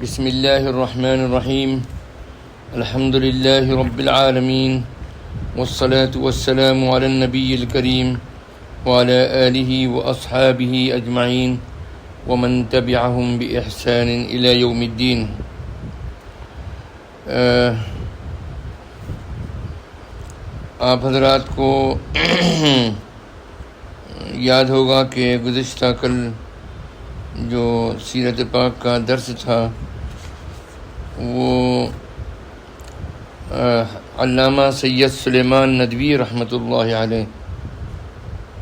بسم اللہ الرحمن الرحیم الحمد للہ رب العالمین والصلاة والسلام علی النبی الکریم وعلی آلہ واصحابہ اجمعین ومن تبعہم بإحسان الی یوم الدین۔ آپ حضرات کو یاد ہوگا کہ گزشتہ کل جو سیرت پاک کا درس تھا وہ علامہ سید سلیمان ندوی رحمۃ اللہ علیہ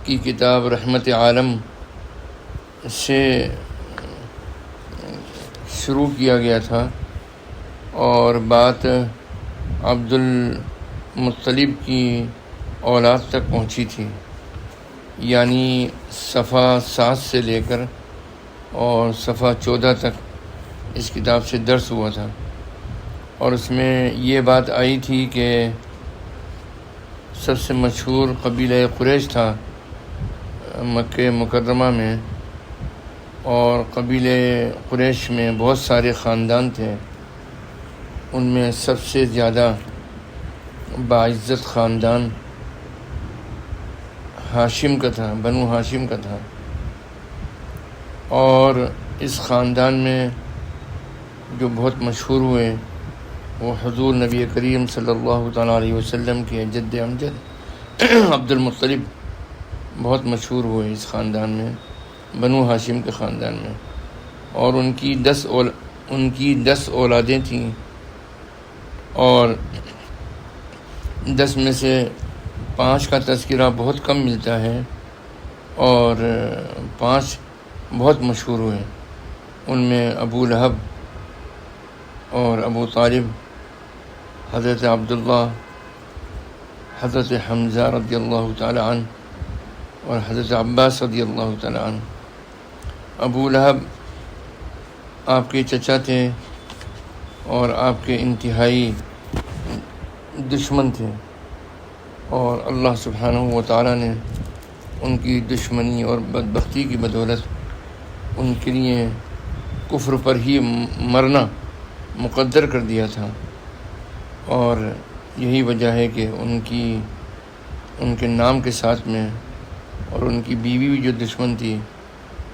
کی کتاب رحمت عالم سے شروع کیا گیا تھا، اور بات عبد المطلب کی اولاد تک پہنچی تھی، یعنی صفحہ 7 سے لے کر اور صفحہ 14 تک اس کتاب سے درس ہوا تھا، اور اس میں یہ بات آئی تھی کہ سب سے مشہور قبیلہ قریش تھا مکہ مکرمہ میں، اور قبیلہ قریش میں بہت سارے خاندان تھے، ان میں سب سے زیادہ باعزت خاندان ہاشم کا تھا، بنو ہاشم کا تھا، اور اس خاندان میں جو بہت مشہور ہوئے وہ حضور نبی کریم صلی اللہ تعالیٰ علیہ وسلم کے جد امجد عبد المطلب بہت مشہور ہوئے اس خاندان میں، بنو ہاشم کے خاندان میں، اور ان کی 10 اولادیں تھیں، اور 10 میں سے 5 کا تذکرہ بہت کم ملتا ہے، اور 5 بہت مشہور ہوئے۔ ان میں ابو لہب اور ابو طالب، حضرت عبداللہ، حضرت حمزہ رضی اللہ تعالی عنہ، اور حضرت عباس رضی اللہ تعالی عنہ۔ ابو لہب آپ کے چچا تھے اور آپ کے انتہائی دشمن تھے، اور اللہ سبحانہ و تعالیٰ نے ان کی دشمنی اور بدبختی کی بدولت ان کے لیے کفر پر ہی مرنا مقدر کر دیا تھا، اور یہی وجہ ہے کہ ان کے نام کے ساتھ میں اور ان کی بیوی بھی جو دشمن تھی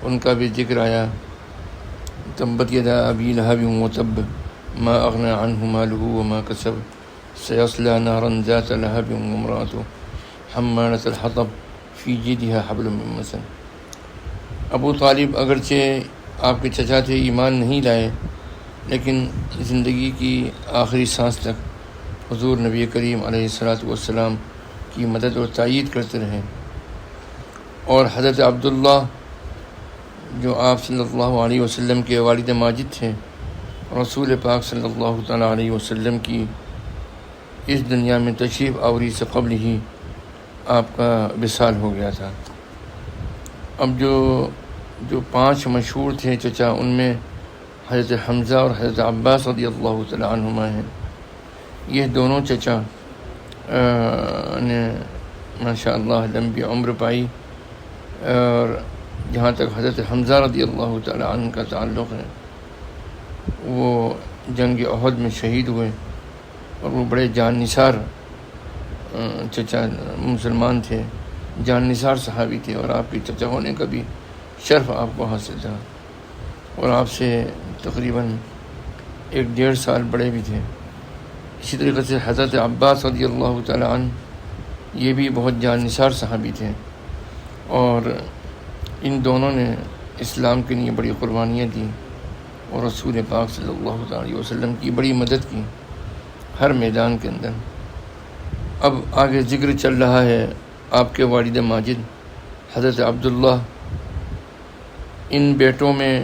ان کا بھی ذکر آیا، تبت یدا ابی لہب وتب ما اغنی عنہ مالہ وما کسب سیصلی نارا ذات لہب وامرأتہ حمالۃ الحطب فی جیدہا حبل من مسد۔ ابو طالب اگرچہ آپ کے چچا تھے، ایمان نہیں لائے، لیکن زندگی کی آخری سانس تک حضور نبی کریم علیہ الصلاۃ والسلام کی مدد اور تائید کرتے رہے، اور حضرت عبداللہ جو آپ صلی اللہ علیہ وسلم کے والد ماجد تھے، رسول پاک صلی اللہ تعالیٰ علیہ وسلم کی اس دنیا میں تشریف آوری سے قبل ہی آپ کا وصال ہو گیا تھا۔ اب جو 5 مشہور تھے چچا، ان میں حضرت حمزہ اور حضرت عباس رضی اللہ تعالی عنہما ہیں۔ یہ دونوں چچا نے ماشاء اللہ لمبی عمر پائی، اور جہاں تک حضرت حمزہ رضی اللہ تعالی عنہ کا تعلق ہے، وہ جنگ احد میں شہید ہوئے، اور وہ بڑے جان نثار چچا مسلمان تھے، جان نثار صحابی تھے، اور آپ کے چچا ہونے کا بھی شرف آپ کو حاصل تھا، اور آپ سے تقریباً 1-1.5 سال بڑے بھی تھے۔ اسی طریقے سے حضرت عباس رضی اللہ تعالی عنہ یہ بھی بہت جان نثار صحابی تھے، اور ان دونوں نے اسلام کے لیے بڑی قربانیاں دیں، اور رسول پاک صلی اللہ علیہ وسلم کی بڑی مدد کی ہر میدان کے اندر۔ اب آگے ذکر چل رہا ہے آپ کے والد ماجد حضرت عبداللہ۔ ان بیٹوں میں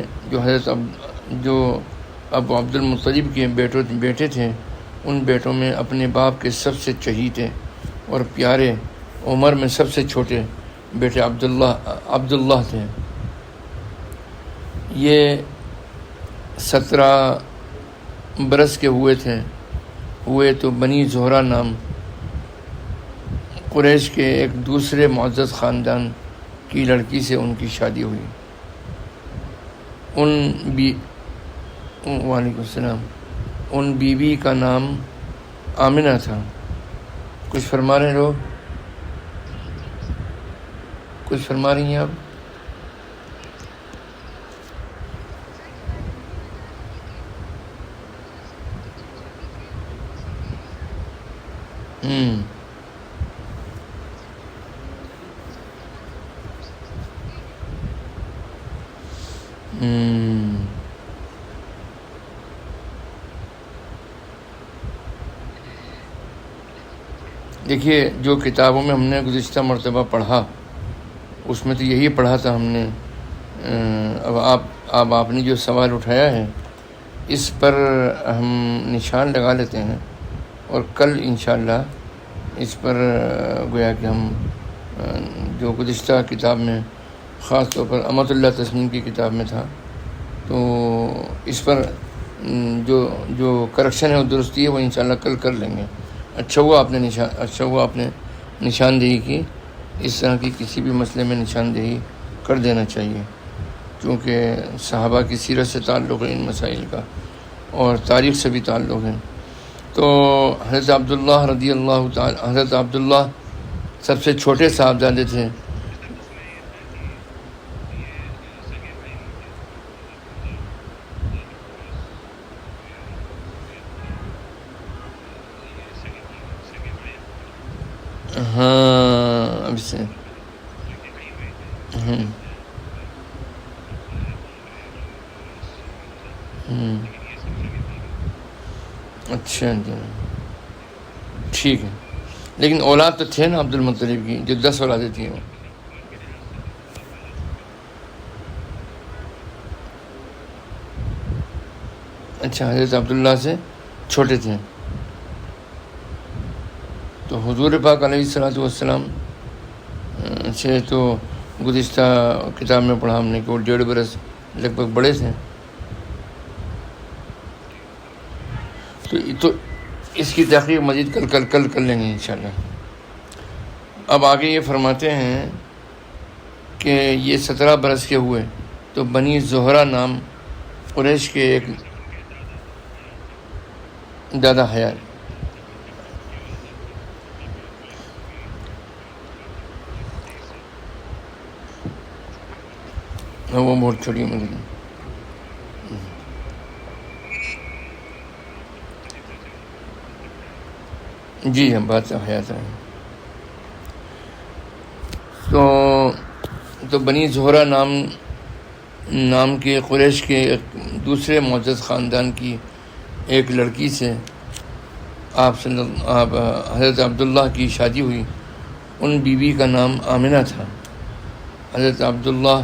جو ابو عبد المطلب کے بیٹے تھے، ان بیٹوں میں اپنے باپ کے سب سے چہیتے اور پیارے، عمر میں سب سے چھوٹے بیٹے عبداللہ تھے۔ یہ 17 برس کے ہوئے تو بنی زہرہ نام قریش کے ایک دوسرے معزز خاندان کی لڑکی سے ان کی شادی ہوئی۔ وعلیکم السلام، ان بیوی کا نام آمنہ تھا. کچھ فرما رہے ہیں لوگ؟ کچھ فرما رہی ہیں آپ؟ ہوں ہوں دیکھیے، جو کتابوں میں ہم نے گزشتہ مرتبہ پڑھا اس میں تو یہی پڑھا تھا ہم نے. اب آپ نے جو سوال اٹھایا ہے اس پر ہم نشان لگا لیتے ہیں، اور کل انشاءاللہ اس پر گویا کہ ہم جو گزشتہ کتاب میں خاص طور پر امت اللہ تسنیم کی کتاب میں تھا، تو اس پر جو کریکشن ہے وہ درستی ہے وہ انشاءاللہ کل کر لیں گے. اچھا ہوا آپ نے نشاندہی کی. اس طرح کی کسی بھی مسئلے میں نشاندہی کر دینا چاہیے، کیونکہ صحابہ کی سیرت سے تعلق ہے ان مسائل کا، اور تاریخ سے بھی تعلق ہے. تو حضرت عبداللہ رضی اللہ تعالی، حضرت عبداللہ سب سے چھوٹے صاحبزادے تھے. ہاں اب سے ہوں ہوں اچھا جی، ٹھیک ہے. لیکن اولاد تو تھے نا عبد المطلب کی، جو 10 اولادیں تھیں وہ. اچھا، حضرت عبداللہ سے چھوٹے تھے. تو حضور پاک علیہ الصلوۃ والسلام سے تو گزشتہ کتاب میں پڑھا ہم نے کہ وہ 1.5 برس لگ بھگ بڑے تھے. تو اس کی تحقیق مزید کل کر لیں گے انشاءاللہ. اب آگے یہ فرماتے ہیں کہ یہ 17 برس کے ہوئے تو بنی زہرہ نام قریش کے ایک دادا حیات. وہ بہت چھوٹی عمر کی. جی ہم بات حیات ہیں. تو بنی زہرہ نام کے قریش کے ایک دوسرے معزز خاندان کی ایک لڑکی سے آپ حضرت عبداللہ کی شادی ہوئی. ان بیوی کا نام آمنہ تھا. حضرت عبداللہ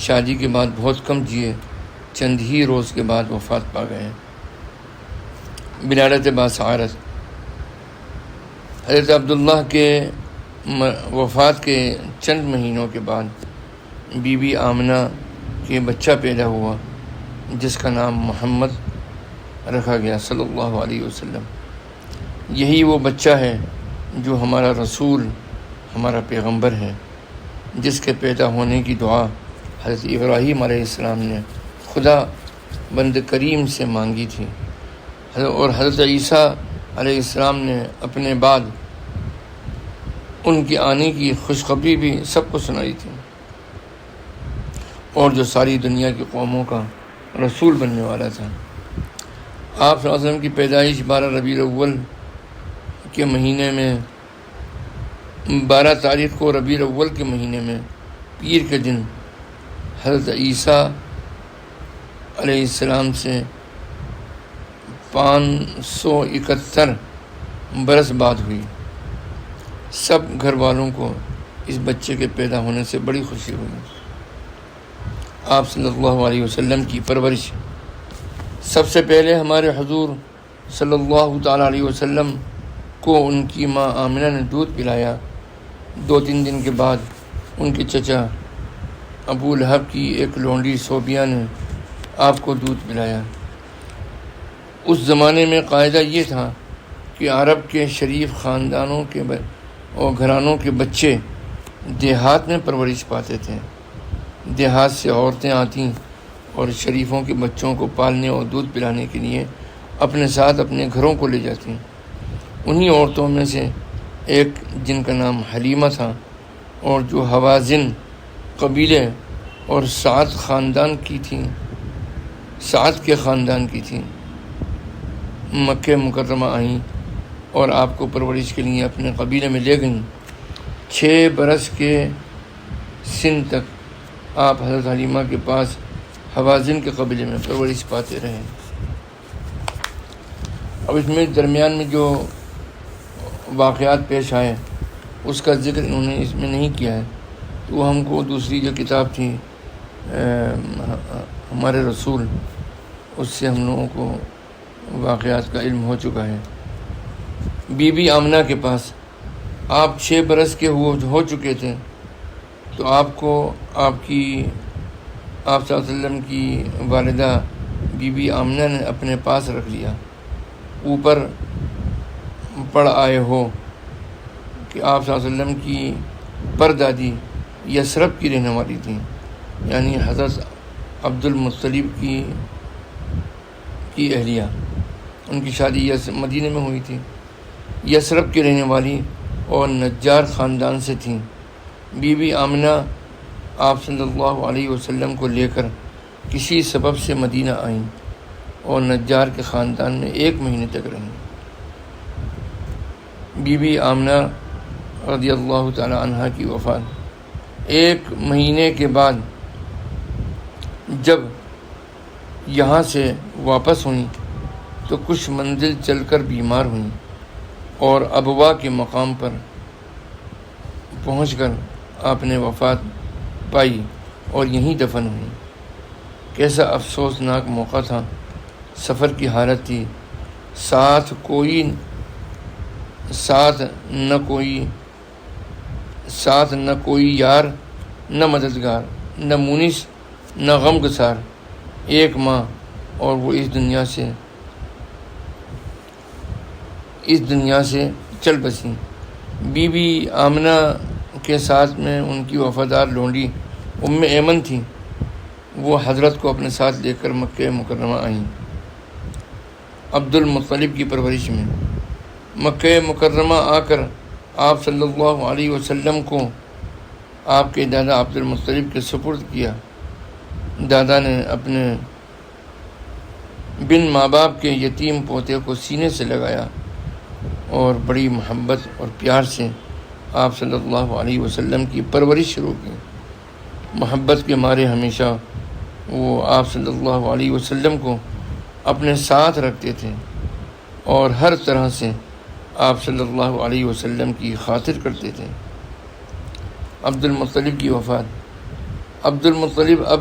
شادی کے بعد بہت کم جیے، چند ہی روز کے بعد وفات پا گئے بلادت باسعارت. حضرت عبداللہ کے وفات کے چند مہینوں کے بعد بی بی آمنہ کے بچہ پیدا ہوا جس کا نام محمد رکھا گیا صلی اللہ علیہ وسلم. یہی وہ بچہ ہے جو ہمارا رسول، ہمارا پیغمبر ہے، جس کے پیدا ہونے کی دعا حضرت ابراہیم علیہ السلام نے خدا بند کریم سے مانگی تھی، اور حضرت عیسیٰ علیہ السلام نے اپنے بعد ان کے آنے کی خوشخبری بھی سب کو سنائی تھی، اور جو ساری دنیا کی قوموں کا رسول بننے والا تھا. آپ صلی اللہ علیہ وسلم کی پیدائش 12 ربیع الاول کے مہینے میں 12 تاریخ کو ربیع الاول کے مہینے میں پیر کے دن حضرت عیسیٰ علیہ السلام سے 571 برس بعد ہوئی. سب گھر والوں کو اس بچے کے پیدا ہونے سے بڑی خوشی ہوئی. آپ صلی اللہ علیہ وسلم کی پرورش سب سے پہلے ہمارے حضور صلی اللہ تعالیٰ علیہ وسلم کو ان کی ماں آمنہ نے دودھ پلایا. 2-3 دن کے بعد ان کے چچا ابو لہب کی ایک لونڈی صوبیہ نے آپ کو دودھ پلایا. اس زمانے میں قاعدہ یہ تھا کہ عرب کے شریف خاندانوں کے اور گھرانوں کے بچے دیہات میں پرورش پاتے تھے. دیہات سے عورتیں آتیں اور شریفوں کے بچوں کو پالنے اور دودھ پلانے کے لیے اپنے ساتھ اپنے گھروں کو لے جاتی. انہی عورتوں میں سے ایک جن کا نام حلیمہ تھا اور جو حوازن قبیلے اور سعد کے خاندان کی تھیں، مکہ مکرمہ آئیں اور آپ کو پرورش کے لیے اپنے قبیلے میں لے گئیں. 6 برس کے سن تک آپ حضرت حلیمہ کے پاس حوازن کے قبیلے میں پرورش پاتے رہے. اب اس میں درمیان میں جو واقعات پیش آئے اس کا ذکر انہوں نے اس میں نہیں کیا ہے، تو ہم کو دوسری جو کتاب تھی ہمارے رسول، اس سے ہم لوگوں کو واقعات کا علم ہو چکا ہے. بی بی آمنہ کے پاس آپ 6 برس کے ہو چکے تھے، تو آپ کو آپ صلی اللہ علیہ وسلم کی والدہ بی بی آمنہ نے اپنے پاس رکھ لیا. اوپر پڑھ آئے ہو کہ آپ صلی اللہ علیہ وسلم کی پردادی یثرب کی رہنے والی تھیں، یعنی حضرت عبد المطلب کی اہلیہ، ان کی شادی مدینہ میں ہوئی تھی. یثرب کی رہنے والی اور نجار خاندان سے تھیں. بی بی آمنہ آپ صلی اللہ علیہ وسلم کو لے کر کسی سبب سے مدینہ آئیں اور نجار کے خاندان میں 1 مہینے تک رہیں. بی بی آمنہ رضی اللہ تعالی عنہ کی وفات 1 مہینے کے بعد جب یہاں سے واپس ہوئیں تو کچھ منزل چل کر بیمار ہوئیں اور ابوا کے مقام پر پہنچ کر آپ نے وفات پائی اور یہیں دفن ہوئی. کیسا افسوسناک موقع تھا، سفر کی حالت تھی، ساتھ نہ کوئی یار، نہ مددگار، نہ مونس، نہ غم گسار. 1 ماہ اور وہ اس دنیا سے چل بسیں. بی بی آمنہ کے ساتھ میں ان کی وفادار لونڈی ایمن تھی. وہ حضرت کو اپنے ساتھ لے کر مکہ مکرمہ آئیں. عبد المطلب کی پرورش میں مکہ مکرمہ آ کر آپ صلی اللہ علیہ وسلم کو آپ کے دادا عبد المطلب کے سپرد کیا. دادا نے اپنے بن ماں باپ کے یتیم پوتے کو سینے سے لگایا اور بڑی محبت اور پیار سے آپ صلی اللہ علیہ وسلم کی پرورش شروع کی. محبت کے مارے ہمیشہ وہ آپ صلی اللہ علیہ وسلم کو اپنے ساتھ رکھتے تھے اور ہر طرح سے آپ صلی اللہ علیہ وسلم کی خاطر کرتے تھے. عبد المطلب کی وفات. عبد المطلب اب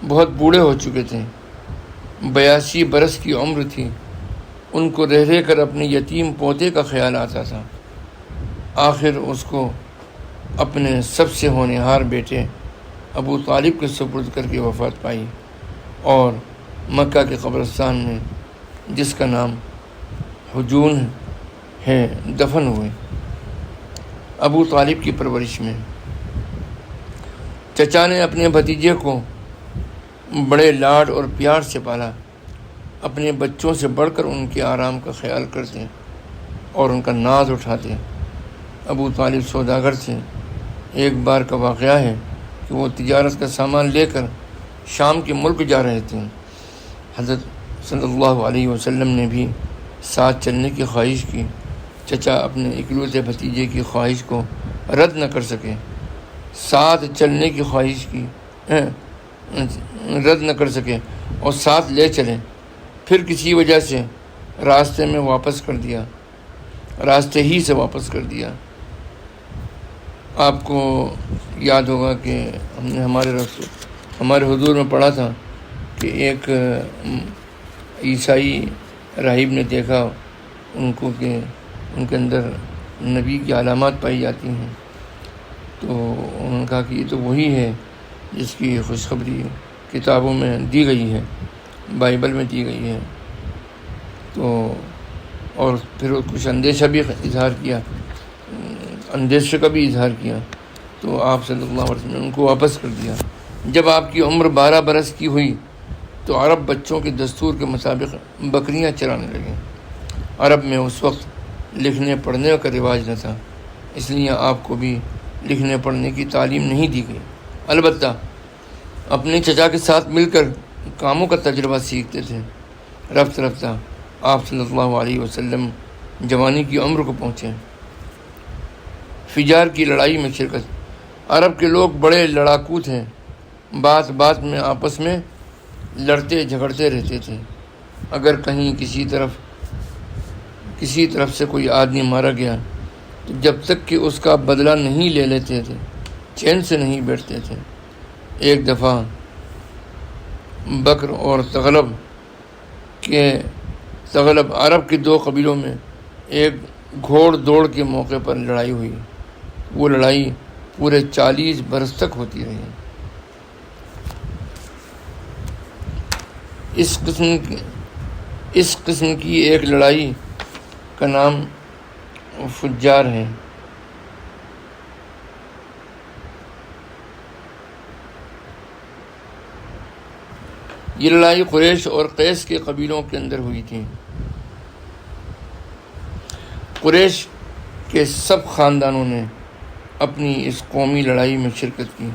بہت بوڑھے ہو چکے تھے، 82 برس کی عمر تھی. ان کو رہ کر اپنے یتیم پوتے کا خیال آتا تھا. آخر اس کو اپنے سب سے ہونہار بیٹے ابو طالب کے سپرد کر کے وفات پائی اور مکہ کے قبرستان میں جس کا نام حجون ہے دفن ہوئے. ابو طالب کی پرورش میں چچا نے اپنے بھتیجے کو بڑے لاڈ اور پیار سے پالا. اپنے بچوں سے بڑھ کر ان کے آرام کا خیال کرتے اور ان کا ناز اٹھاتے. ابو طالب سوداگر تھے. ایک بار کا واقعہ ہے کہ وہ تجارت کا سامان لے کر شام کے ملک جا رہے تھے. حضرت صلی اللہ علیہ وسلم نے بھی ساتھ چلنے کی خواہش کی. چچا اپنے اکلوتے بھتیجے کی خواہش کو رد نہ کر سکے، ساتھ چلنے کی خواہش کی رد نہ کر سکے اور ساتھ لے چلے. پھر کسی وجہ سے راستے ہی سے واپس کر دیا. آپ کو یاد ہوگا کہ ہم نے ہمارے حضور میں پڑھا تھا کہ ایک عیسائی راہب نے دیکھا ان کو کہ ان کے اندر نبی کی علامات پائی جاتی ہیں، تو انہوں نے کہا کہ یہ تو وہی ہے جس کی خوشخبری کتابوں میں دی گئی ہے، بائبل میں دی گئی ہے. تو اور پھر کچھ اندیشہ کا بھی اظہار کیا. تو آپ صلی اللہ علیہ وسلم نے ان کو واپس کر دیا. جب آپ کی عمر 12 برس کی ہوئی تو عرب بچوں کے دستور کے مطابق بکریاں چرانے لگے۔ عرب میں اس وقت لکھنے پڑھنے کا رواج نہ تھا، اس لیے آپ کو بھی لکھنے پڑھنے کی تعلیم نہیں دی گئی۔ البتہ اپنے چچا کے ساتھ مل کر کاموں کا تجربہ سیکھتے تھے۔ رفتہ رفتہ آپ صلی اللہ علیہ وسلم جوانی کی عمر کو پہنچے۔ فجار کی لڑائی میں شرکت۔ عرب کے لوگ بڑے لڑاکو تھے، بات بات میں آپس میں لڑتے جھگڑتے رہتے تھے۔ اگر کہیں کسی طرف سے کوئی آدمی مارا گیا تو جب تک کہ اس کا بدلہ نہیں لے لیتے تھے چین سے نہیں بیٹھتے تھے۔ ایک دفعہ بکر اور تغلب عرب کے دو قبیلوں میں ایک گھوڑ دوڑ کے موقع پر لڑائی ہوئی۔ وہ لڑائی پورے 40 برس تک ہوتی رہی۔ اس قسم کی ایک لڑائی کا نام فجار ہے۔ یہ لڑائی قریش اور قیس کے قبیلوں کے اندر ہوئی تھی۔ قریش کے سب خاندانوں نے اپنی اس قومی لڑائی میں شرکت کی۔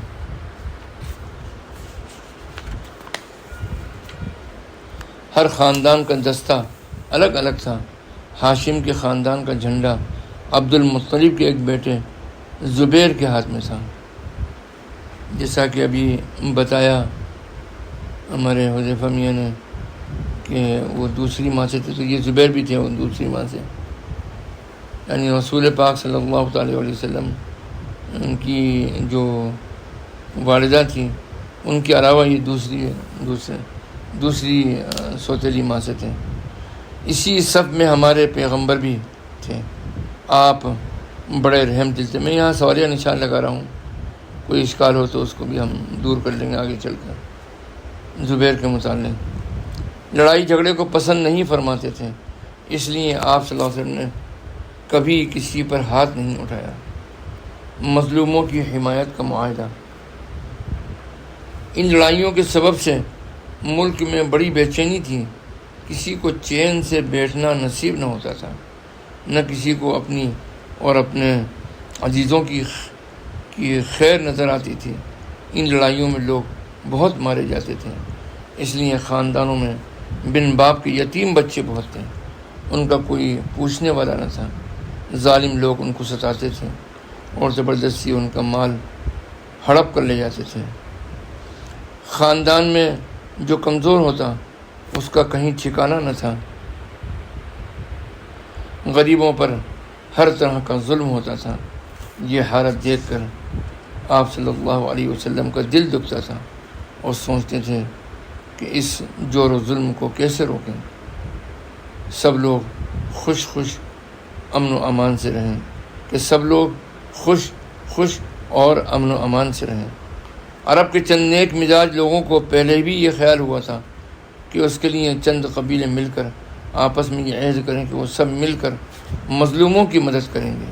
ہر خاندان کا دستہ الگ الگ تھا۔ ہاشم کے خاندان کا جھنڈا عبد المطلب کے ایک بیٹے زبیر کے ہاتھ میں تھا۔ جیسا کہ ابھی بتایا ہمارے حذیفہ میاں نے کہ وہ دوسری ماں سے تھے، تو یہ زبیر بھی تھے وہ دوسری ماں سے، یعنی رسول پاک صلی اللہ علیہ وسلم کی جو والدہ تھی ان کے علاوہ یہ دوسری سوتیلی ماں سے تھے۔ اسی صف میں ہمارے پیغمبر بھی تھے۔ آپ بڑے رحم دل تھے۔ میں یہاں سوالیہ نشان لگا رہا ہوں، کوئی اشکال ہو تو اس کو بھی ہم دور کر لیں گے آگے چل کر۔ زبیر کے متعلق لڑائی جھگڑے کو پسند نہیں فرماتے تھے، اس لیے آپ صلی اللہ علیہ وسلم نے کبھی کسی پر ہاتھ نہیں اٹھایا۔ مظلوموں کی حمایت کا معاہدہ۔ ان لڑائیوں کے سبب سے ملک میں بڑی بے چینی تھی۔ کسی کو چین سے بیٹھنا نصیب نہ ہوتا تھا، نہ کسی کو اپنی اور اپنے عزیزوں کی خیر نظر آتی تھی۔ ان لڑائیوں میں لوگ بہت مارے جاتے تھے، اس لیے خاندانوں میں بن باپ کے یتیم بچے بہت تھے، ان کا کوئی پوچھنے والا نہ تھا۔ ظالم لوگ ان کو ستاتے تھے اور زبردستی ان کا مال ہڑپ کر لے جاتے تھے۔ خاندان میں جو کمزور ہوتا اس کا کہیں ٹھکانہ نہ تھا۔ غریبوں پر ہر طرح کا ظلم ہوتا تھا۔ یہ حالت دیکھ کر آپ صلی اللہ علیہ وسلم کا دل دکھتا تھا اور سوچتے تھے کہ اس جور و ظلم کو کیسے روکیں، سب لوگ خوش امن و امان سے رہیں، کہ سب لوگ خوش اور امن و امان سے رہیں۔ عرب کے چند نیک مزاج لوگوں کو پہلے بھی یہ خیال ہوا تھا کہ اس کے لیے چند قبیلے مل کر آپس میں یہ عہد کریں کہ وہ سب مل کر مظلوموں کی مدد کریں گے۔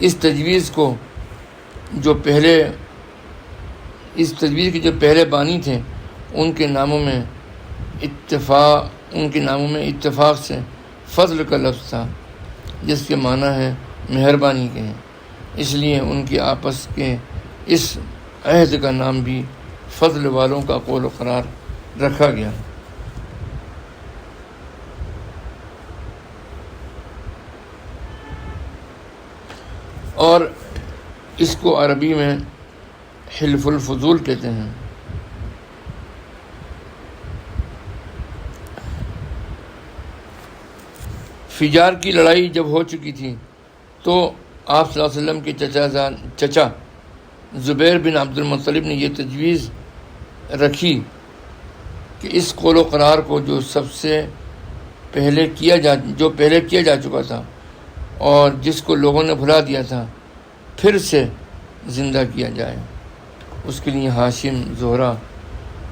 اس تجویز کے جو پہلے بانی تھے ان کے ناموں میں اتفاق سے فضل کا لفظ تھا، جس کے معنی ہے مہربانی کے ہیں، اس لیے ان کے آپس کے اس عہد کا نام بھی فضل والوں کا قول و قرار رکھا گیا۔ اور اس کو عربی میں حلف الفضول کہتے ہیں۔ فجار کی لڑائی جب ہو چکی تھی تو آپ صلی اللہ علیہ وسلم کے چچا زبیر بن عبد المطلب نے یہ تجویز رکھی کہ اس قول و قرار کو جو پہلے کیا جا چکا تھا اور جس کو لوگوں نے بھلا دیا تھا پھر سے زندہ کیا جائے۔ اس کے لیے ہاشم، زہرہ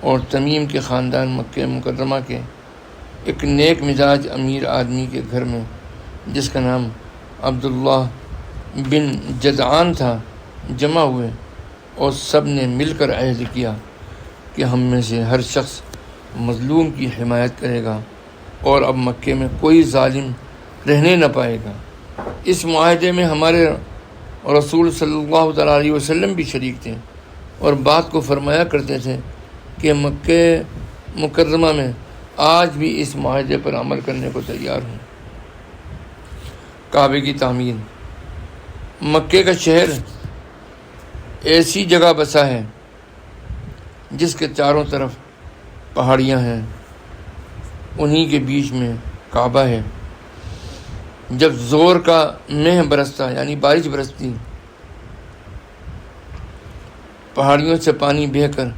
اور تمیم کے خاندان مکہ مکرمہ کے ایک نیک مزاج امیر آدمی کے گھر میں، جس کا نام عبداللہ بن جدعان تھا، جمع ہوئے اور سب نے مل کر عہد کیا کہ ہم میں سے ہر شخص مظلوم کی حمایت کرے گا اور اب مکے میں کوئی ظالم رہنے نہ پائے گا۔ اس معاہدے میں ہمارے رسول صلی اللہ تعالیٰ علیہ وسلم بھی شریک تھے اور بات کو فرمایا کرتے تھے کہ مکہ مکرمہ میں آج بھی اس معاہدے پر عمل کرنے کو تیار ہوں۔ کعبے کی تعمیر۔ مکے کا شہر ایسی جگہ بسا ہے جس کے چاروں طرف پہاڑیاں ہیں، انہی کے بیچ میں کعبہ ہے۔ جب زور کا مہ برستا یعنی بارش برستی، پہاڑیوں سے پانی بہہ کر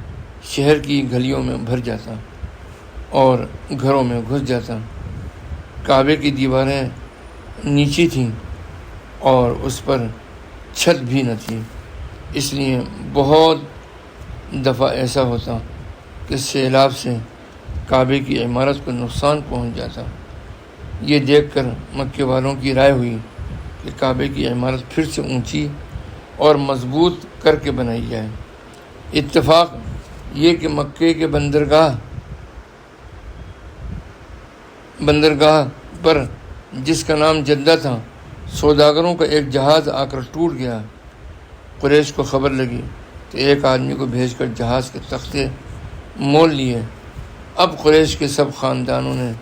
شہر کی گلیوں میں بھر جاتا اور گھروں میں گھس جاتا۔ کعبے کی دیواریں نیچی تھیں اور اس پر چھت بھی نہ تھی، اس لیے بہت دفعہ ایسا ہوتا کہ سیلاب سے کعبے کی عمارت کو نقصان پہنچ جاتا۔ یہ دیکھ کر مکے والوں کی رائے ہوئی کہ کعبے کی عمارت پھر سے اونچی اور مضبوط کر کے بنائی جائے۔ اتفاق یہ کہ مکے کے بندرگاہ پر جس کا نام جدہ تھا، سوداگروں کا ایک جہاز آ کر ٹوٹ گیا۔ قریش کو خبر لگی تو ایک آدمی کو بھیج کر جہاز کے تختے مول لیے۔ اب قریش کے سب خاندانوں نے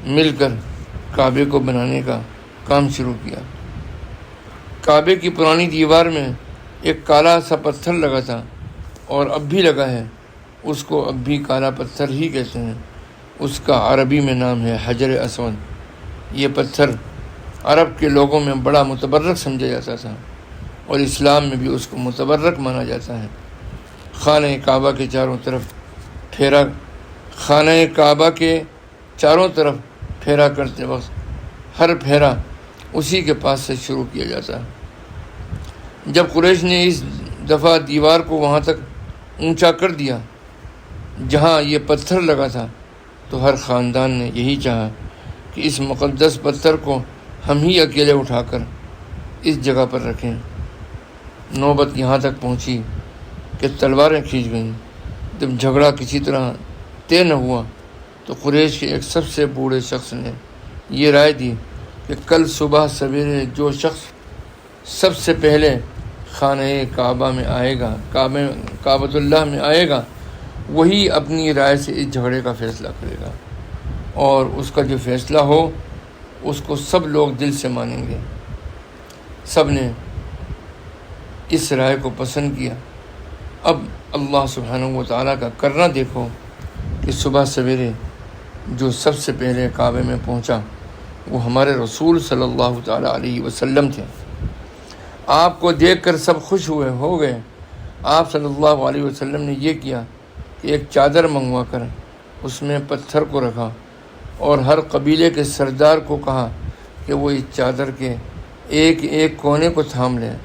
مل کر کعبے کو بنانے کا کام شروع کیا۔ کعبے کی پرانی دیوار میں ایک کالا سا پتھر لگا تھا اور اب بھی لگا ہے، اس کو اب بھی کالا پتھر ہی کہتے ہیں۔ اس کا عربی میں نام ہے حجر اسود۔ یہ پتھر عرب کے لوگوں میں بڑا متبرک سمجھا جاتا تھا اور اسلام میں بھی اس کو متبرک مانا جاتا ہے۔ خانہ کعبہ کے چاروں طرف پھیرا کرتے وقت ہر پھیرا اسی کے پاس سے شروع کیا جاتا ہے۔ جب قریش نے اس دفعہ دیوار کو وہاں تک اونچا کر دیا جہاں یہ پتھر لگا تھا تو ہر خاندان نے یہی چاہا کہ اس مقدس پتھر کو ہم ہی اکیلے اٹھا کر اس جگہ پر رکھیں۔ نوبت یہاں تک پہنچی کہ تلواریں کھینچ گئیں۔ جب جھگڑا کسی طرح طے نہ ہوا تو قریش کے ایک سب سے بوڑھے شخص نے یہ رائے دی کہ کل صبح سویرے جو شخص سب سے پہلے خانہ کعبہ میں آئے گا، کعبۃ اللہ میں آئے گا، وہی اپنی رائے سے اس جھگڑے کا فیصلہ کرے گا اور اس کا جو فیصلہ ہو اس کو سب لوگ دل سے مانیں گے۔ سب نے اس رائے کو پسند کیا۔ اب اللہ سبحانہ و تعالیٰ کا کرنا دیکھو کہ صبح سویرے جو سب سے پہلے کعبے میں پہنچا وہ ہمارے رسول صلی اللہ تعالیٰ علیہ وسلم تھے۔ آپ کو دیکھ کر سب خوش ہو گئے۔ آپ صلی اللہ علیہ وسلم نے یہ کیا کہ ایک چادر منگوا کر اس میں پتھر کو رکھا اور ہر قبیلے کے سردار کو کہا کہ وہ اس چادر کے ایک ایک کونے کو تھام لیں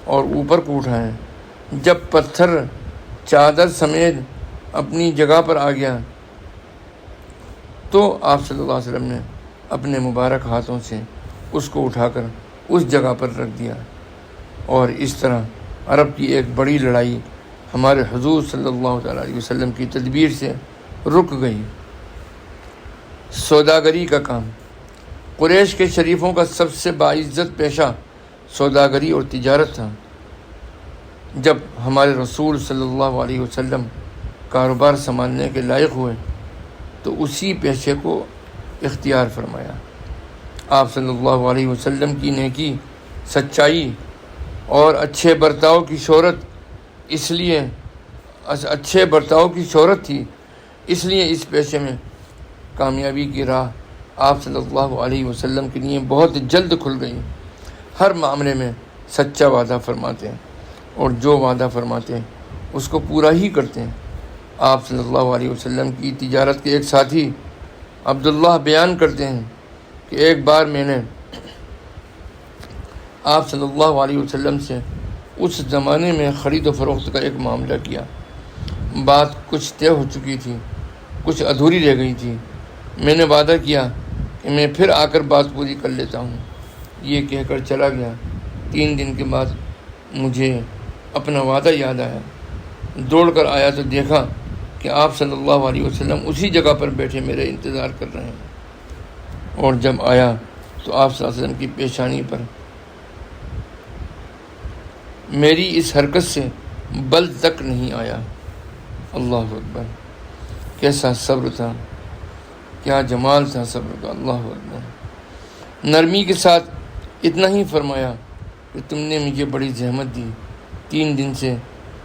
اور اوپر کو اٹھائیں۔ جب پتھر چادر سمیت اپنی جگہ پر آ گیا تو آپ صلی اللہ علیہ وسلم نے اپنے مبارک ہاتھوں سے اس کو اٹھا کر اس جگہ پر رکھ دیا اور اس طرح عرب کی ایک بڑی لڑائی ہمارے حضور صلی اللہ تعالیٰ علیہ وسلم کی تدبیر سے رک گئی۔ سوداگری کا کام۔ قریش کے شریفوں کا سب سے باعزت پیشہ سوداگری اور تجارت تھا۔ جب ہمارے رسول صلی اللہ علیہ وسلم کاروبار سنبھالنے کے لائق ہوئے تو اسی پیشے کو اختیار فرمایا۔ آپ صلی اللہ علیہ وسلم کی نیکی، سچائی اور اچھے برتاؤ کی شہرت تھی، اس لیے اس پیشے میں کامیابی کی راہ آپ صلی اللہ علیہ وسلم کے لیے بہت جلد کھل گئی۔ ہر معاملے میں سچا وعدہ فرماتے ہیں اور جو وعدہ فرماتے ہیں اس کو پورا ہی کرتے ہیں۔ آپ صلی اللہ علیہ وسلم کی تجارت کے ایک ساتھی عبداللہ بیان کرتے ہیں کہ ایک بار میں نے آپ صلی اللہ علیہ وسلم سے اس زمانے میں خرید و فروخت کا ایک معاملہ کیا۔ بات کچھ طے ہو چکی تھی، کچھ ادھوری رہ گئی تھی۔ میں نے وعدہ کیا کہ میں پھر آ کر بات پوری کر لیتا ہوں۔ یہ کہہ کر چلا گیا۔ 3 دن کے بعد مجھے اپنا وعدہ یاد آیا۔ دوڑ کر آیا تو دیکھا کہ آپ صلی اللہ علیہ وسلم اسی جگہ پر بیٹھے میرے انتظار کر رہے ہیں، اور جب آیا تو آپ صلی اللہ علیہ وسلم کی پیشانی پر میری اس حرکت سے بل تک نہیں آیا۔ اللہ اکبر، کیسا صبر تھا، کیا جمال تھا صبر کا، اللہ اکبر۔ نرمی کے ساتھ اتنا ہی فرمایا کہ تم نے مجھے بڑی زحمت دی، 3 دن سے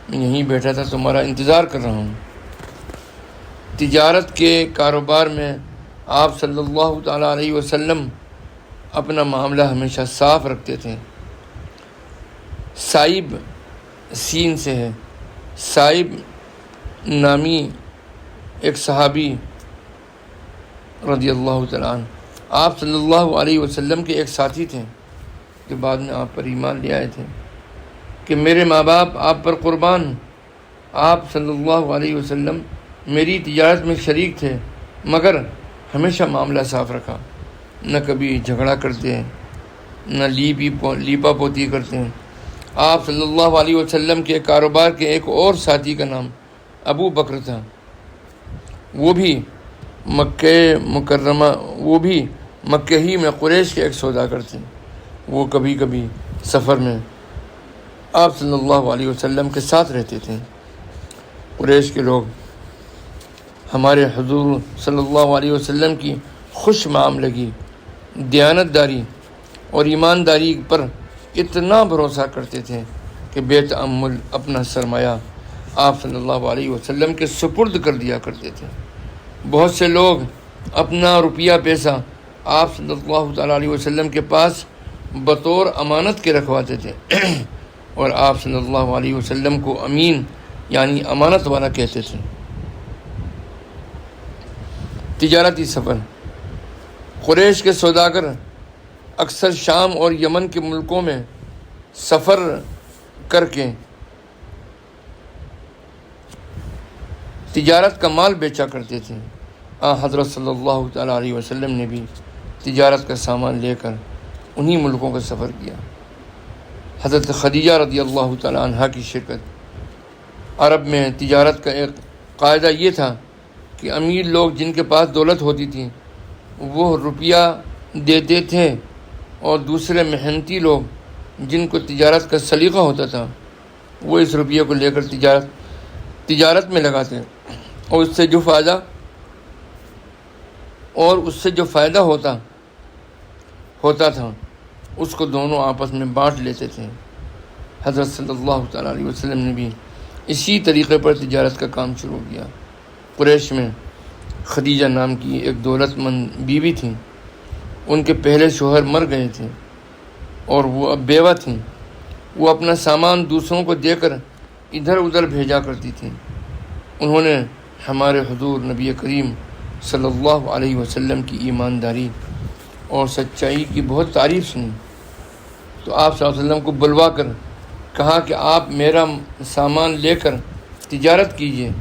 میں یہیں بیٹھا تھا، تمہارا انتظار کر رہا ہوں۔ تجارت کے کاروبار میں آپ صلی اللہ تعالیٰ علیہ وسلم اپنا معاملہ ہمیشہ صاف رکھتے تھے۔ سائب سین سے ہے، سائب نامی ایک صحابی رضی اللہ تعالیٰ عنہ آپ صلی اللہ علیہ وسلم کے ایک ساتھی تھے جو بعد میں آپ پر ایمان لے آئے تھے، کہ میرے ماں باپ آپ پر قربان، آپ صلی اللہ علیہ وسلم میری تجارت میں شریک تھے، مگر ہمیشہ معاملہ صاف رکھا، نہ کبھی جھگڑا کرتے ہیں، نہ لیپا پوتی کرتے ہیں۔ آپ صلی اللہ علیہ وسلم کے کاروبار کے ایک اور ساتھی کا نام ابو بکر تھا، وہ بھی مکہ ہی میں قریش کے ایک سوداگر تھے۔ وہ کبھی کبھی سفر میں آپ صلی اللہ علیہ وسلم کے ساتھ رہتے تھے۔ قریش کے لوگ ہمارے حضور صلی اللہ علیہ وسلم کی خوش معاملگی، دیانتداری اور ایمانداری پر اتنا بھروسہ کرتے تھے کہ بے تأمل اپنا سرمایہ آپ صلی اللہ علیہ وسلم کے سپرد کر دیا کرتے تھے۔ بہت سے لوگ اپنا روپیہ پیسہ آپ صلی اللہ تعالیٰ علیہ وسلم کے پاس بطور امانت کے رکھواتے تھے، اور آپ صلی اللہ علیہ وسلم کو امین یعنی امانت والا کہتے تھے۔ تجارتی سفر، قریش کے سوداگر اکثر شام اور یمن کے ملکوں میں سفر کر کے تجارت کا مال بیچا کرتے تھے۔ حضرت صلی اللہ تعالیٰ علیہ وسلم نے بھی تجارت کا سامان لے کر انہی ملکوں کا سفر کیا۔ حضرت خدیجہ رضی اللہ تعالیٰ عنہ کی شرکت۔ عرب میں تجارت کا ایک قاعدہ یہ تھا کہ امیر لوگ جن کے پاس دولت ہوتی تھی وہ روپیہ دیتے تھے، اور دوسرے محنتی لوگ جن کو تجارت کا سلیقہ ہوتا تھا وہ اس روپیے کو لے کر تجارت میں لگاتے، اور اس سے جو فائدہ ہوتا تھا اس کو دونوں آپس میں بانٹ لیتے تھے۔ حضرت صلی اللہ تعالیٰ علیہ وسلم نے بھی اسی طریقے پر تجارت کا کام شروع کیا۔ قریش میں خدیجہ نام کی ایک دولت مند بیوی تھیں، ان کے پہلے شوہر مر گئے تھے اور وہ اب بیوہ تھیں۔ وہ اپنا سامان دوسروں کو دے کر ادھر ادھر بھیجا کرتی تھیں۔ انہوں نے ہمارے حضور نبی کریم صلی اللہ علیہ وسلم کی ایمانداری اور سچائی کی بہت تعریف سنی، تو آپ صلی اللہ علیہ وسلم کو بلوا کر کہا کہ آپ میرا سامان لے کر تجارت کیجیے،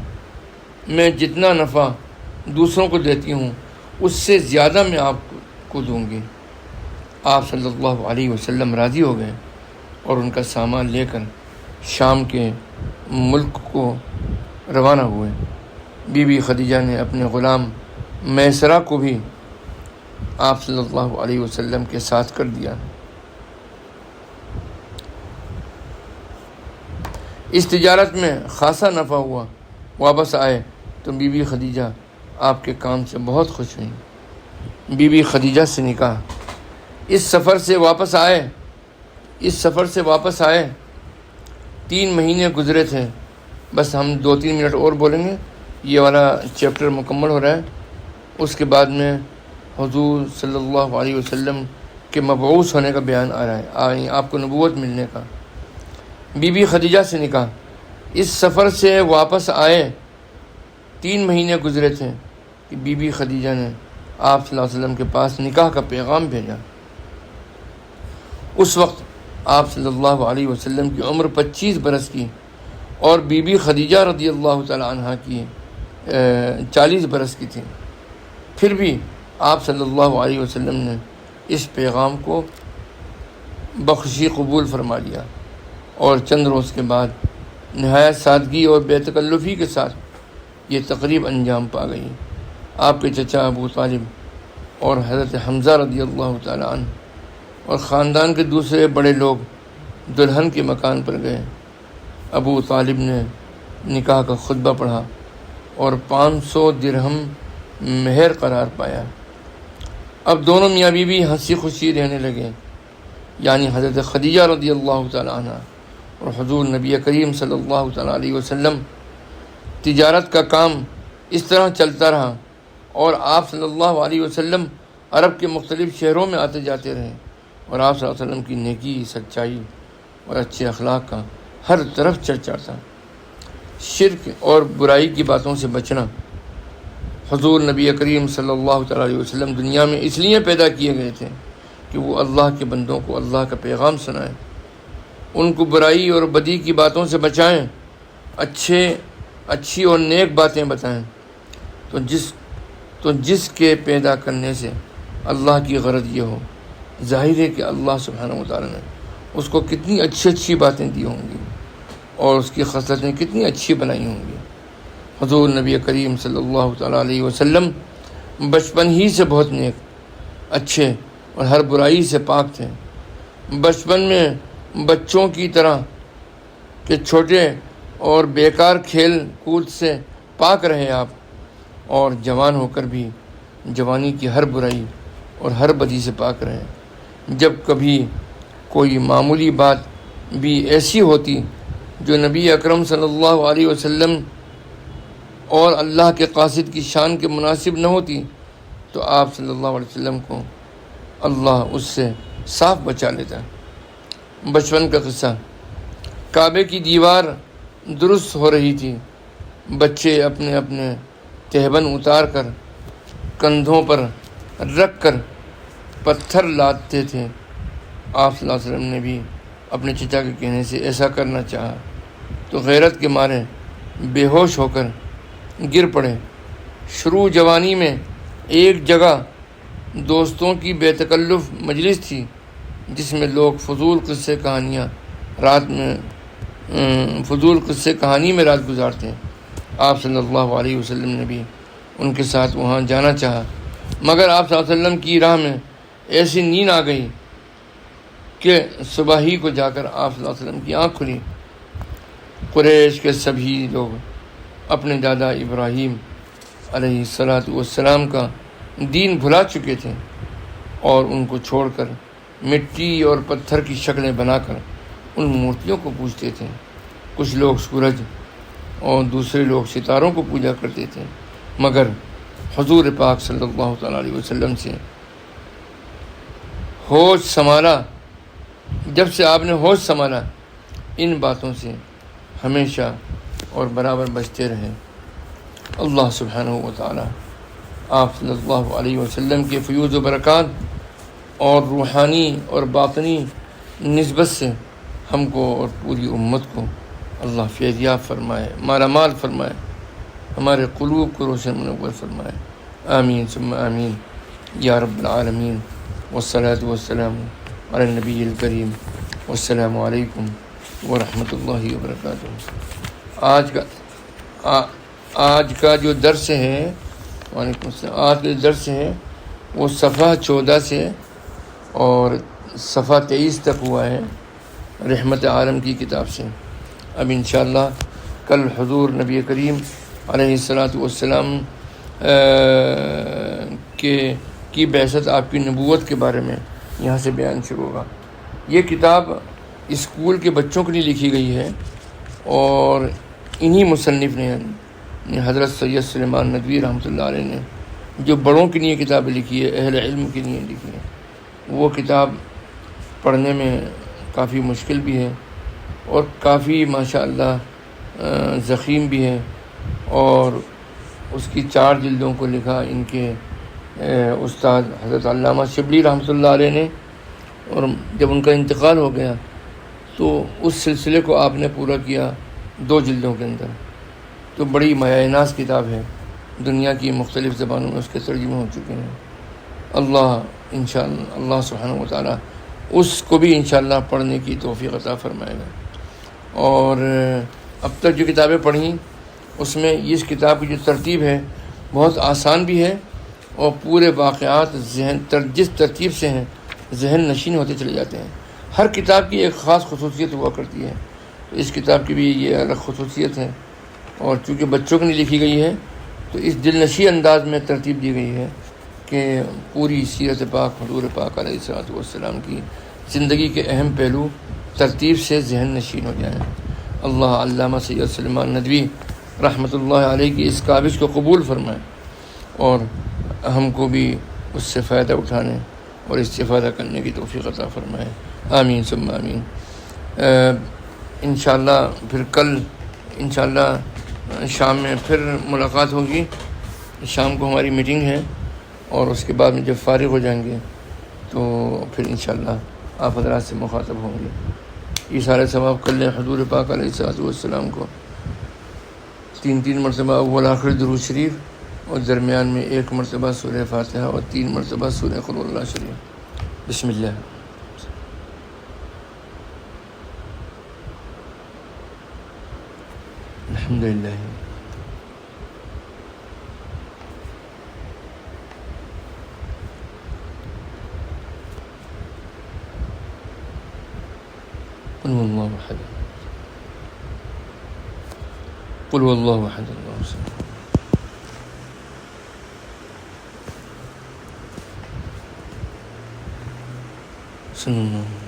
میں جتنا نفع دوسروں کو دیتی ہوں اس سے زیادہ میں آپ کو دوں گی۔ آپ صلی اللہ علیہ وسلم راضی ہو گئے اور ان کا سامان لے کر شام کے ملک کو روانہ ہوئے۔ بی بی خدیجہ نے اپنے غلام میسرہ کو بھی آپ صلی اللہ علیہ وسلم کے ساتھ کر دیا۔ اس تجارت میں خاصا نفع ہوا۔ واپس آئے تو بی بی خدیجہ آپ کے کام سے بہت خوش ہوئیں۔ بی بی خدیجہ سے نکاح۔ اس سفر سے واپس آئے 3 مہینے گزرے تھے۔ بس ہم 2-3 منٹ اور بولیں گے، یہ والا چیپٹر مکمل ہو رہا ہے۔ اس کے بعد میں حضور صلی اللہ علیہ وسلم کے مبعوث ہونے کا بیان آ رہا ہے، آپ کو نبوت ملنے کا۔ بی بی خدیجہ سے نکاح۔ اس سفر سے واپس آئے 3 مہینے گزرے تھے کہ بی بی خدیجہ نے آپ صلی اللہ علیہ وسلم کے پاس نکاح کا پیغام بھیجا۔ اس وقت آپ صلی اللہ علیہ وسلم کی عمر 25 برس کی اور بی بی خدیجہ رضی اللہ تعالی عنہ کی 40 برس کی تھی۔ پھر بھی آپ صلی اللہ علیہ وسلم نے اس پیغام کو بخوشی قبول فرما لیا، اور چند روز کے بعد نہایت سادگی اور بے تکلفی کے ساتھ یہ تقریب انجام پا گئی۔ آپ کے چچا ابو طالب اور حضرت حمزہ رضی اللہ تعالیٰ عنہ اور خاندان کے دوسرے بڑے لوگ دلہن کے مکان پر گئے۔ ابو طالب نے نکاح کا خطبہ پڑھا اور 500 درہم مہر قرار پایا۔ اب دونوں میاں بیوی ہنسی خوشی رہنے لگے، یعنی حضرت خدیجہ رضی اللہ تعالیٰ عنہ اور حضور نبی کریم صلی اللہ تعالیٰ علیہ وسلم۔ تجارت کا کام اس طرح چلتا رہا اور آپ صلی اللہ علیہ وسلم عرب کے مختلف شہروں میں آتے جاتے رہے، اور آپ صلی اللہ علیہ وسلم کی نیکی، سچائی اور اچھے اخلاق کا ہر طرف چرچا تھا۔ شرک اور برائی کی باتوں سے بچنا۔ حضور نبی کریم صلی اللہ تعالیٰ علیہ وسلم دنیا میں اس لیے پیدا کیے گئے تھے کہ وہ اللہ کے بندوں کو اللہ کا پیغام سنائیں، ان کو برائی اور بدی کی باتوں سے بچائیں، اچھی اور نیک باتیں بتائیں۔ تو جس کے پیدا کرنے سے اللہ کی غرض یہ ہو، ظاہر ہے کہ اللہ سبحانہ و تعالیٰ نے اس کو کتنی اچھی باتیں دی ہوں گی اور اس کی خصلتیں کتنی اچھی بنائی ہوں گی۔ حضور نبی کریم صلی اللہ تعالیٰ علیہ وسلم بچپن ہی سے بہت نیک، اچھے اور ہر برائی سے پاک تھے۔ بچپن میں بچوں کی طرح کہ چھوٹے اور بیکار کھیل کود سے پاک رہے آپ، اور جوان ہو کر بھی جوانی کی ہر برائی اور ہر بدی سے پاک رہے۔ جب کبھی کوئی معمولی بات بھی ایسی ہوتی جو نبی اکرم صلی اللہ علیہ وسلم اور اللہ کے قاصد کی شان کے مناسب نہ ہوتی تو آپ صلی اللہ علیہ وسلم کو اللہ اس سے صاف بچا لیتا۔ بچپن کا قصہ۔ کعبے کی دیوار درست ہو رہی تھی، بچے اپنے اپنے تہبند اتار کر کندھوں پر رکھ کر پتھر لادتے تھے۔ آپ صلی اللہ علیہ وسلم نے بھی اپنے چچا کے کہنے سے ایسا کرنا چاہا تو غیرت کے مارے بے ہوش ہو کر گر پڑے۔ شروع جوانی میں ایک جگہ دوستوں کی بے تکلف مجلس تھی جس میں لوگ فضول قصے کہانی میں رات گزارتے ہیں۔ آپ صلی اللہ علیہ وسلم نے بھی ان کے ساتھ وہاں جانا چاہا، مگر آپ صلی اللہ علیہ وسلم کی راہ میں ایسی نیند آ گئی کہ صبح ہی کو جا کر آپ صلی اللہ علیہ وسلم کی آنکھ کھلی۔ قریش کے سبھی لوگ اپنے دادا ابراہیم علیہ السلام کا دین بھلا چکے تھے اور ان کو چھوڑ کر مٹی اور پتھر کی شکلیں بنا کر ان مورتیوں کو پوجتے تھے۔ کچھ لوگ سورج اور دوسرے لوگ ستاروں کو پوجا کرتے تھے، مگر حضور پاک صلی اللہ تعالیٰ علیہ وسلم سے ہوش سنبھالا، جب سے آپ نے ہوش سنبھالا ان باتوں سے ہمیشہ اور برابر بچتے رہے۔ اللہ سبحانہ و تعالیٰ آپ صلی اللہ علیہ وسلم کے فیوض و برکات اور روحانی اور باطنی نسبت سے ہم کو اور پوری امت کو اللہ فیضیاب فرمائے، مالا مال فرمائے، ہمارے قلوب کو روشن منور فرمائے۔ آمین ثم آمین یا رب العالمین، والصلاة والسلام علی النبی الکریم، والسلام علیکم ورحمۃ اللہ وبرکاتہ۔ آج کا جو درس ہے، وعلیکم السلام، آج کا جو درس ہے وہ صفحہ 14 سے اور صفحہ 23 تک ہوا ہے رحمت عالم کی کتاب سے۔ اب انشاءاللہ کل حضور نبی کریم علیہ السلام کی بعثت، آپ کی نبوت کے بارے میں یہاں سے بیان شروع ہوگا۔ یہ کتاب اسکول کے بچوں کے لیے لکھی گئی ہے اور انہی مصنف نے حضرت سید سلیمان ندوی رحمۃ اللہ علیہ نے جو بڑوں کے لیے کتابیں لکھی ہے، اہل علم کے لیے لکھی ہے، وہ کتاب پڑھنے میں کافی مشکل بھی ہے اور کافی ماشاءاللہ ضخیم بھی ہے، اور اس کی 4 جلدوں کو لکھا ان کے استاد حضرت علامہ شبلی رحمۃ اللہ علیہ نے، اور جب ان کا انتقال ہو گیا تو اس سلسلے کو آپ نے پورا کیا 2 جلدوں کے اندر۔ تو بڑی مایہ ناز کتاب ہے، دنیا کی مختلف زبانوں میں اس کے ترجمے ہو چکے ہیں۔ انشاءاللہ اللہ سبحانہ و تعالیٰ اس کو بھی انشاءاللہ پڑھنے کی توفیق عطا فرمائے گا۔ اور اب تک جو کتابیں پڑھیں اس میں اس کتاب کی جو ترتیب ہے بہت آسان بھی ہے، اور پورے واقعات جس ترتیب سے ہیں ذہن نشین ہوتے چلے جاتے ہیں۔ ہر کتاب کی ایک خاص خصوصیت ہوا کرتی ہے، تو اس کتاب کی بھی یہ الگ خصوصیت ہے، اور چونکہ بچوں کے لیے لکھی گئی ہے تو اس دل نشیں انداز میں ترتیب دی گئی ہے کہ پوری سیرت پاک حضور پاک علیہ الصلوۃ والسلام کی زندگی کے اہم پہلو ترتیب سے ذہن نشین ہو جائیں۔ اللہ علامہ سید سلیمان ندوی رحمۃ اللہ علیہ کی اس کاوش کو قبول فرمائے، اور ہم کو بھی اس سے فائدہ اٹھانے اور استفادہ کرنے کی توفیق عطا فرمائے، آمین ثم آمین۔ انشاءاللہ پھر کل انشاءاللہ شام میں پھر ملاقات ہوگی۔ شام کو ہماری میٹنگ ہے، اور اس کے بعد میں جب فارغ ہو جائیں گے تو پھر انشاءاللہ آپ حضرات سے مخاطب ہوں گے۔ یہ سارے ثواب کر لیں حضور پاک علیہ الصلوۃ والسلام کو 3 مرتبہ اول آخر درود شریف، اور درمیان میں 1 مرتبہ سورہ فاتحہ، اور 3 مرتبہ سورہ قل اللہ شریف۔ بسم اللہ۔ الحمدللہ۔ قل هو الله احد قل هو الله احد الله الصمد صلی اللہ علیہ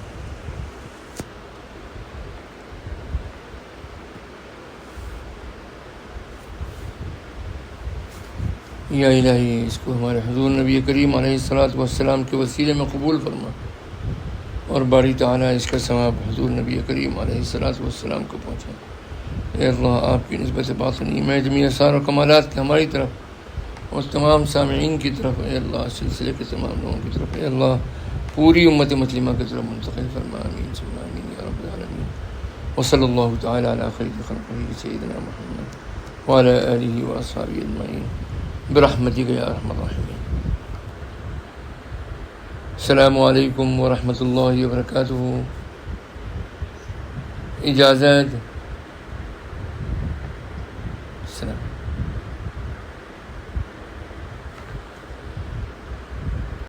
یا الہی، اس کو ہمارے حضور نبی کریم علیہ الصلوۃ والسلام کے وسیلے میں قبول فرما، اور باری تعالیٰ اس کا ثواب حضور نبی کریم علیہ الصلوۃ والسلام کو پہنچا۔ اے اللہ، آپ کی نسبت باطنی میں جمی اثار و کمالات کی ہماری طرف اور تمام سامعین کی طرف، اے اللہ سلسلے کے تمام لوگوں کی طرف، اے اللہ پوری امت مسلمہ کی طرف منتقل فرما، آمین ثم آمین یا رب العالمین۔ وصلی اللہ تعالیٰ علی خیر خلقہ سیدنا محمد وعلی آلہ واصحابہ اجمعین برحمتک یا ارحم الراحمین۔ السلام علیکم ورحمۃ اللہ وبرکاتہ۔ اجازت۔